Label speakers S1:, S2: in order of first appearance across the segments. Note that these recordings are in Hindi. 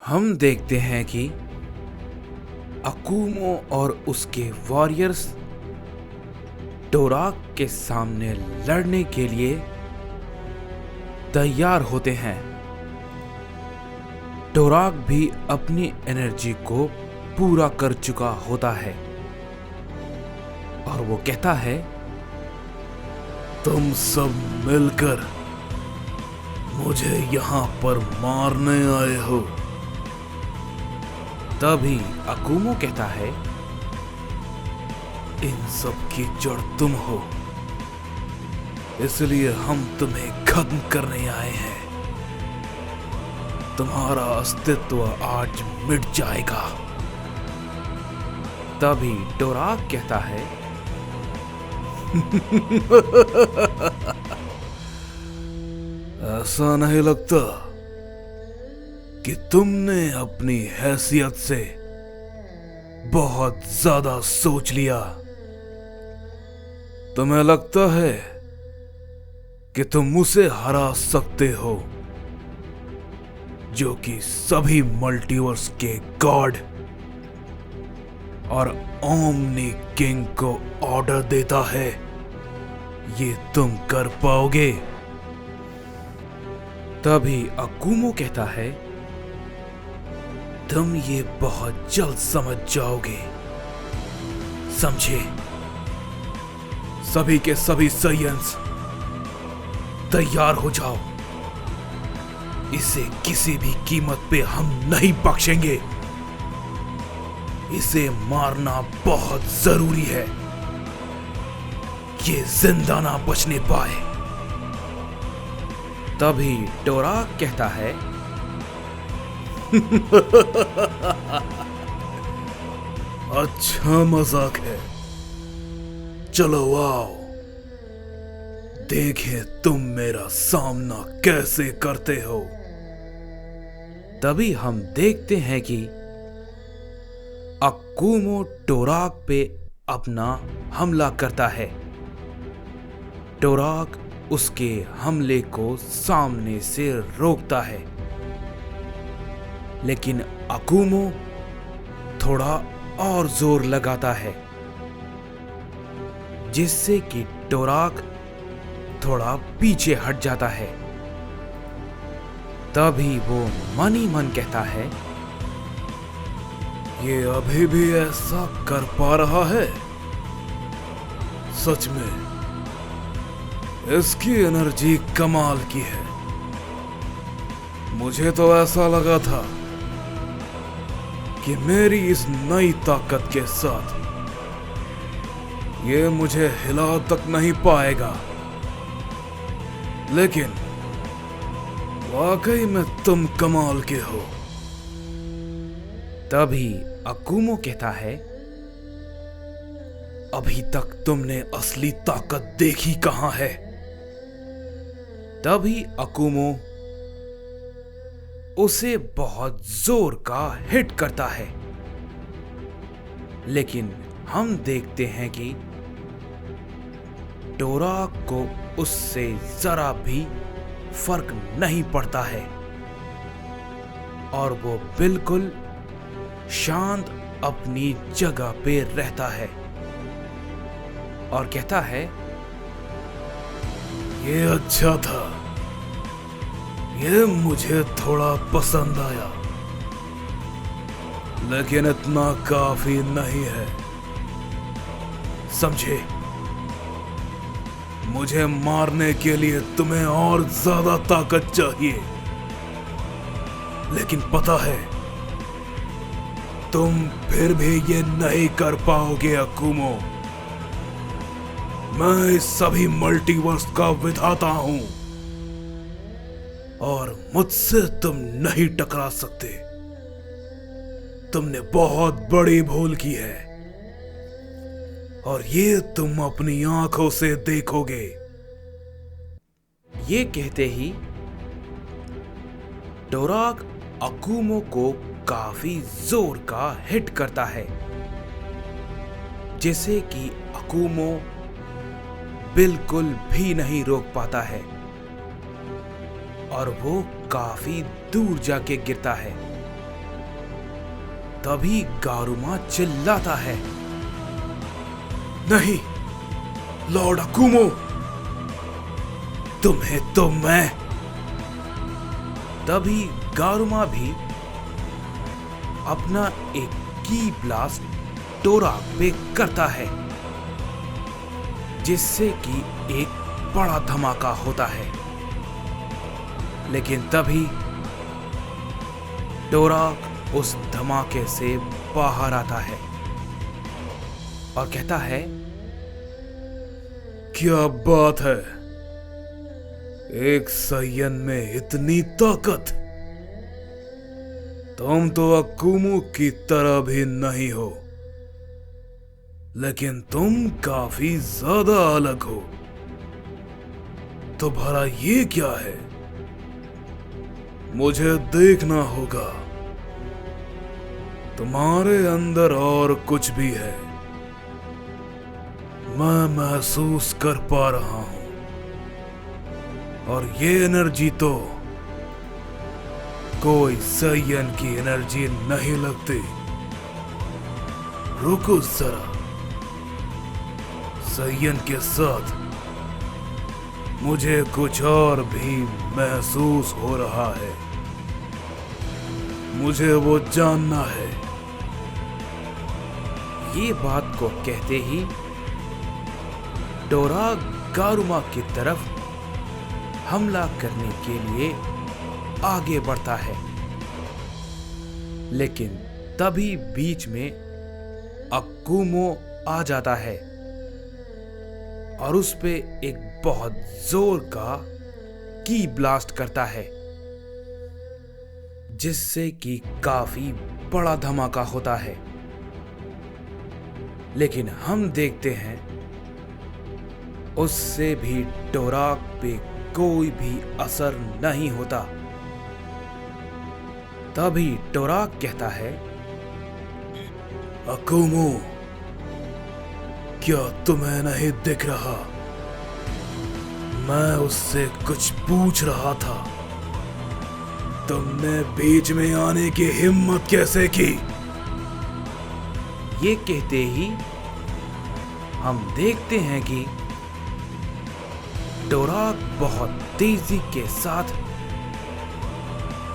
S1: हम देखते हैं कि अकुमो और उसके वॉरियर्स डोराक के सामने लड़ने के लिए तैयार होते हैं। डोराक भी अपनी एनर्जी को पूरा कर चुका होता है और वो कहता है,
S2: तुम सब मिलकर मुझे यहाँ पर मारने आए हो।
S1: तभी अकुमो कहता है,
S2: इन सब की जड़ तुम हो, इसलिए हम तुम्हें खत्म करने आए हैं। तुम्हारा अस्तित्व आज मिट जाएगा।
S1: तभी डोराक कहता है,
S2: ऐसा नहीं लगता कि तुमने अपनी हैसियत से बहुत ज्यादा सोच लिया। तुम्हें लगता है कि तुम उसे हरा सकते हो, जो कि सभी मल्टीवर्स के गॉड और ओमनी किंग को ऑर्डर देता है। ये तुम कर पाओगे?
S1: तभी अकुमो कहता है,
S2: तुम ये बहुत जल्द समझ जाओगे। समझे? सभी के सभी साइंस तैयार हो जाओ। इसे किसी भी कीमत पे हम नहीं बख्शेंगे। इसे मारना बहुत जरूरी है, ये जिंदा ना बचने पाए।
S1: तभी डोराक कहता है,
S2: अच्छा मजाक है। चलो आओ, देखें तुम मेरा सामना कैसे करते हो।
S1: तभी हम देखते हैं कि अकुमो डोराक पे अपना हमला करता है। डोराक उसके हमले को सामने से रोकता है, लेकिन अकुमो थोड़ा और जोर लगाता है, जिससे कि डोराक थोड़ा पीछे हट जाता है। तभी वो मन ही मन कहता है,
S2: ये अभी भी ऐसा कर पा रहा है? सच में इसकी एनर्जी कमाल की है। मुझे तो ऐसा लगा था कि मेरी इस नई ताकत के साथ ये मुझे हिला तक नहीं पाएगा, लेकिन वाकई में तुम कमाल के हो।
S1: तभी अकुमो कहता है,
S2: अभी तक तुमने असली ताकत देखी कहां है?
S1: तभी अकुमो उसे बहुत जोर का हिट करता है, लेकिन हम देखते हैं कि डोराक को उससे जरा भी फर्क नहीं पड़ता है और वो बिल्कुल शांत अपनी जगह पे रहता है और कहता है,
S2: ये अच्छा था, ये मुझे थोड़ा पसंद आया, लेकिन इतना काफी नहीं है। समझे? मुझे मारने के लिए तुम्हें और ज्यादा ताकत चाहिए, लेकिन पता है तुम फिर भी ये नहीं कर पाओगे अकुमो। मैं इस सभी मल्टीवर्स का विधाता हूं और मुझसे तुम नहीं टकरा सकते। तुमने बहुत बड़ी भूल की है और ये तुम अपनी आंखों से देखोगे।
S1: ये कहते ही डोराक अकुमो को काफी जोर का हिट करता है, जिसे कि अकुमो बिल्कुल भी नहीं रोक पाता है और वो काफी दूर जाके गिरता है। तभी गारुमा चिल्लाता है,
S2: नहीं लॉर्ड अकुमो, तुम्हें तो मैं।
S1: तभी गारुमा भी अपना एक की ब्लास्ट टोराक पे करता है, जिससे कि एक बड़ा धमाका होता है। लेकिन तभी टोराक उस धमाके से बाहर आता है और कहता है,
S2: क्या बात है, एक साइयन में इतनी ताकत। तुम तो अकुमो की तरह भी नहीं हो, लेकिन तुम काफी ज्यादा अलग हो। तुम्हारा ये क्या है? मुझे देखना होगा। तुम्हारे अंदर और कुछ भी है, मैं महसूस कर पा रहा हूं, और ये एनर्जी तो कोई साइयन की एनर्जी नहीं लगती। रुको जरा, साइयन के साथ मुझे कुछ और भी महसूस हो रहा है। मुझे वो जानना है।
S1: ये बात को कहते ही टोराक गारुमा की तरफ हमला करने के लिए आगे बढ़ता है। लेकिन तभी बीच में अकुमो आ जाता है और उस पे एक बहुत जोर का की ब्लास्ट करता है, जिससे कि काफी बड़ा धमाका होता है। लेकिन हम देखते हैं उससे भी टोराक पे कोई भी असर नहीं होता। तभी टोराक कहता है,
S2: अकुमो, क्या तुम्हें नहीं दिख रहा? मैं उससे कुछ पूछ रहा था। तुमने बीच में आने की हिम्मत कैसे की?
S1: ये कहते ही हम देखते हैं कि टोराक बहुत तेजी के साथ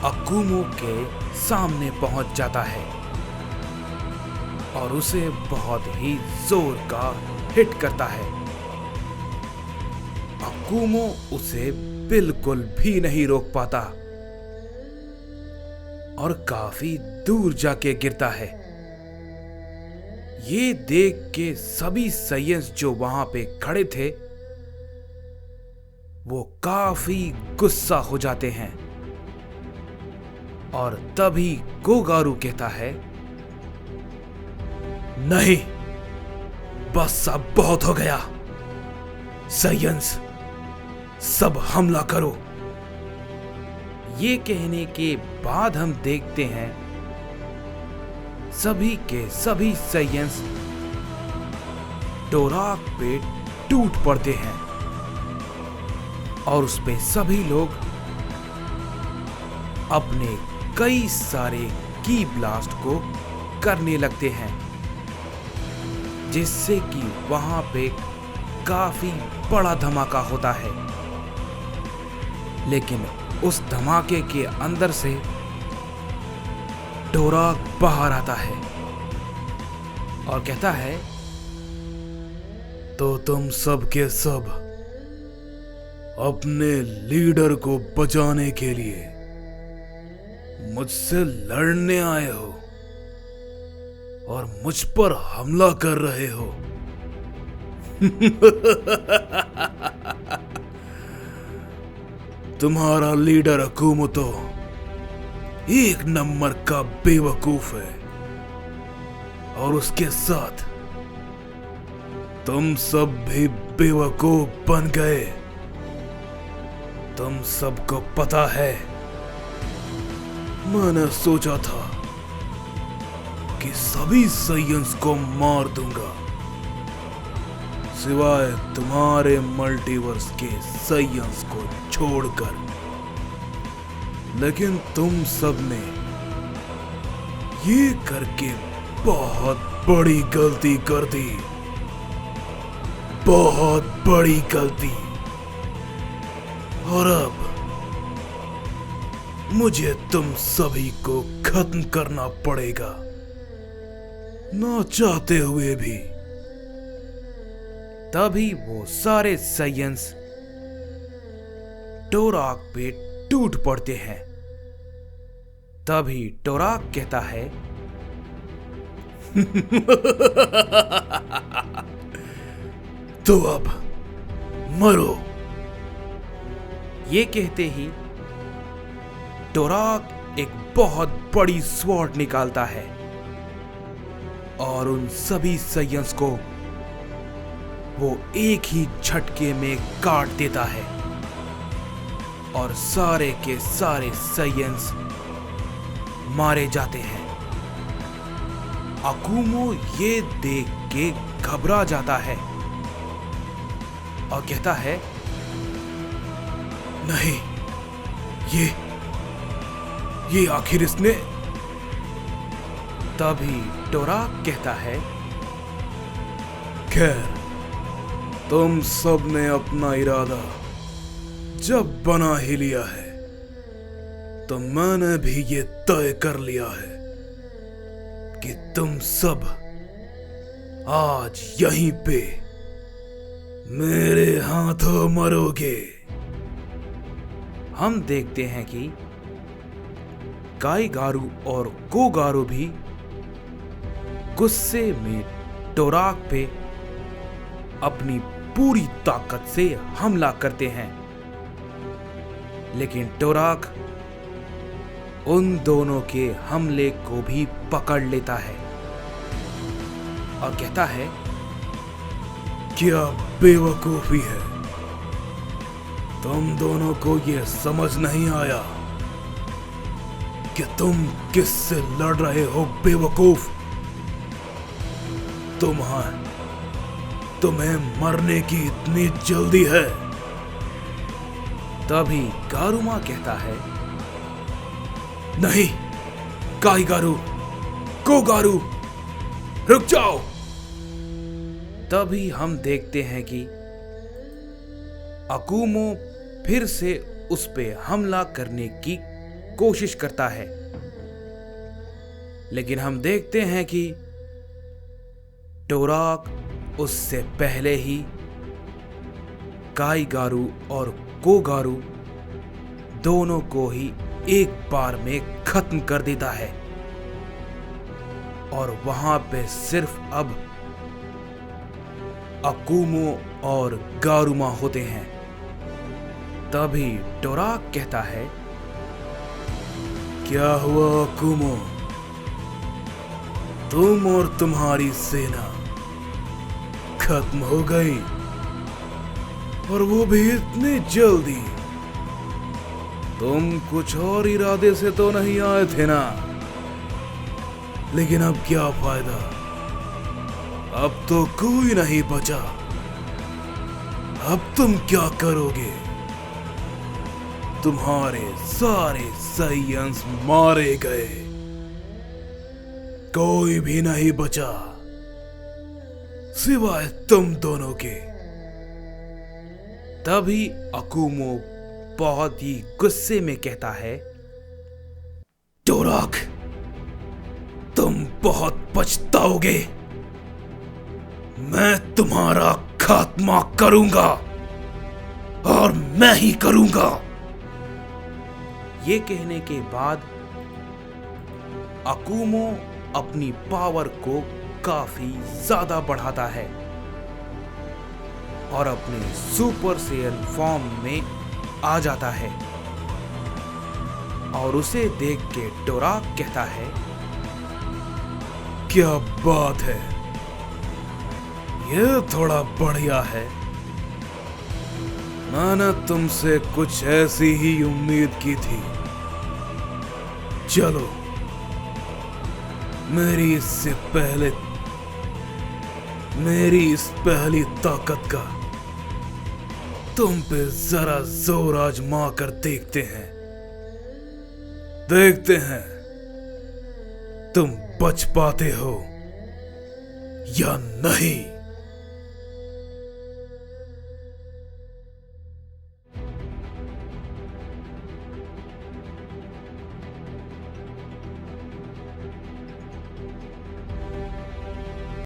S1: अकुमो के सामने पहुंच जाता है और उसे बहुत ही जोर का हिट करता है। अकुमो उसे बिल्कुल भी नहीं रोक पाता और काफी दूर जाके गिरता है। ये देख के सभी साइयन्स जो वहां पे खड़े थे वो काफी गुस्सा हो जाते हैं। और तभी गोगारू कहता है,
S2: नहीं, बस अब बहुत हो गया। साइयन्स, सब हमला करो।
S1: ये कहने के बाद हम देखते हैं सभी के सभी साइयन्स टोराक पे टूट पड़ते हैं और उस पे सभी लोग अपने कई सारे की ब्लास्ट को करने लगते हैं, जिससे कि वहां पे काफी बड़ा धमाका होता है। लेकिन उस धमाके के अंदर से टोराक बाहर आता है और कहता है,
S2: तो तुम सब के सब अपने लीडर को बचाने के लिए मुझसे लड़ने आए हो और मुझ पर हमला कर रहे हो। तुम्हारा लीडर अकुमो तो एक नंबर का बेवकूफ है और उसके साथ तुम सब भी बेवकूफ बन गए। तुम सबको पता है, मैंने सोचा था कि सभी साइयन्स को मार दूंगा सिवाय तुम्हारे मल्टीवर्स के साइयन्स को छोड़कर, लेकिन तुम सब ने ये करके बहुत बड़ी गलती कर दी, बहुत बड़ी गलती। और अब मुझे तुम सभी को खत्म करना पड़ेगा, ना चाहते हुए भी।
S1: तभी वो सारे साइयंस टोराक पे टूट पड़ते हैं। तभी टोराक कहता है,
S2: तो अब मरो।
S1: ये कहते ही टोराक एक बहुत बड़ी स्वॉर्ड निकालता है और उन सभी साइयंस को वो एक ही झटके में काट देता है और सारे के सारे साइयंस मारे जाते हैं। अकुमो ये देख के घबरा जाता है और कहता है,
S2: नहीं, ये आखिर इसने।
S1: तभी टोराक कहता है,
S2: खैर, तुम सब ने अपना इरादा जब बना ही लिया है तो मैंने भी ये तय कर लिया है कि तुम सब आज यहीं पे मेरे हाथों मरोगे।
S1: हम देखते हैं कि काईगारू और कोगारू भी गुस्से में टोराक पे अपनी पूरी ताकत से हमला करते हैं, लेकिन टोराक उन दोनों के हमले को भी पकड़ लेता है और कहता है,
S2: क्या बेवकूफी है, तुम दोनों को यह समझ नहीं आया कि तुम किससे लड़ रहे हो बेवकूफ। तुम्हें मरने की इतनी जल्दी है।
S1: तभी गारुमा कहता है,
S2: नहीं काईगारू, कोगारू, रुक जाओ।
S1: तभी हम देखते हैं कि अकुमो फिर से उस पे हमला करने की कोशिश करता है, लेकिन हम देखते हैं कि टोराक उससे पहले ही काईगारू और कोगारू दोनों को ही एक बार में खत्म कर देता है और वहां पे सिर्फ अब अकुमो और गारुमा होते हैं। तभी टोराक कहता है,
S2: क्या हुआ अकुमो, तुम और तुम्हारी सेना खत्म हो गई, और वो भी इतनी जल्दी। तुम कुछ और इरादे से तो नहीं आए थे ना, लेकिन अब क्या फायदा, अब तो कोई नहीं बचा। अब तुम क्या करोगे, तुम्हारे सारे साइयंस मारे गए, कोई भी नहीं बचा सिवाय तुम दोनों के।
S1: तभी अकुमो बहुत ही गुस्से में कहता है,
S2: टोराक, तुम बहुत पछताओगे, मैं तुम्हारा खात्मा करूंगा, और मैं ही करूंगा।
S1: ये कहने के बाद अकुमो अपनी पावर को काफी ज्यादा बढ़ाता है और अपने सुपर सेयन फॉर्म में आ जाता है और उसे देख के टोराक कहता है,
S2: क्या बात है, यह थोड़ा बढ़िया है। मैंने तुमसे कुछ ऐसी ही उम्मीद की थी। चलो, मेरी इस पहली ताकत का तुम पे जरा जोर आजमा कर देखते हैं तुम बच पाते हो या नहीं।